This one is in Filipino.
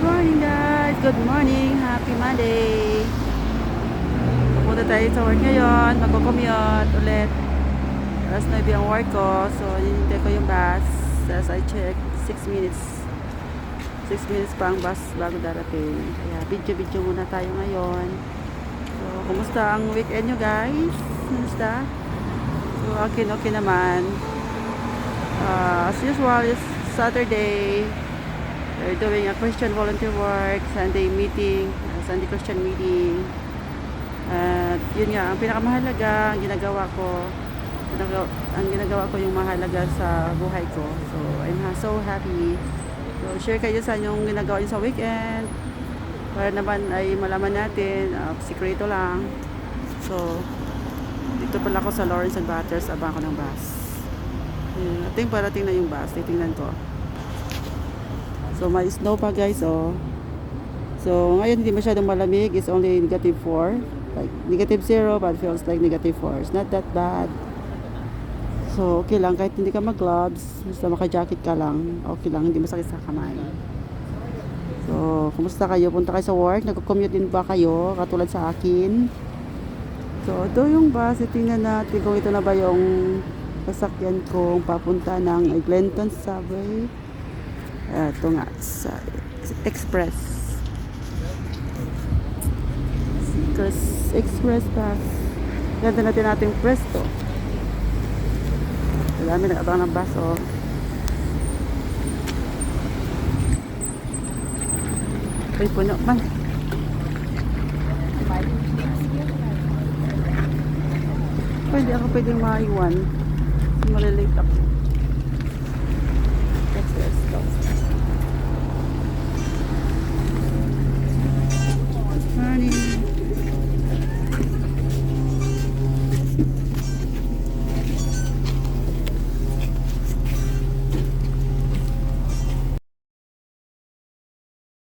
Good morning guys! Good morning! Happy Monday! Pupunta tayo sa work ngayon. Magko-commute ulit. Alas 9 ang work ko. So, hinintay ko yung bus. As I check, 6 minutes. 6 minutes pa ang bus bago darating. Kaya video-video muna tayo ngayon. So, kumusta ang weekend nyo guys? Kumusta? So, akin okay naman. As usual, it's Saturday. We're doing a Christian volunteer work, Sunday meeting, Sunday Christian meeting. At yun nga, ang pinakamahalaga, ang ginagawa ko yung mahalaga sa buhay ko. So, I'm so happy. So, share kayo sa yung ginagawa nyo sa weekend. Para naman ay malaman natin, sikreto lang. So, dito pala ako sa Lawrence and Batters, abang ko ng bus. I think parating na yung bus, titingnan ko. So, may snow pa guys, oh. So, ngayon hindi masyadong malamig. It's only -4. Like, -0, but feels like -4. It's not that bad. So, okay lang. Kahit hindi ka mag-gloves, basta maka-jacket ka lang, okay lang. Hindi masakit sa kamay. So, kumusta kayo? Punta kayo sa work? Nagko-commute din ba kayo? Katulad sa akin? So, ito yung bus. Tingnan natin kung ito na ba yung sasakyan kong papunta ng Eglinton Subway. Ito nga, sa Express Bus. Ganda natin ating Presto. Dami nag-abang ng bus, oh. Ay, puno man. Hindi ako pwedeng maiwan. Malilate ako. Express Bus. Morning.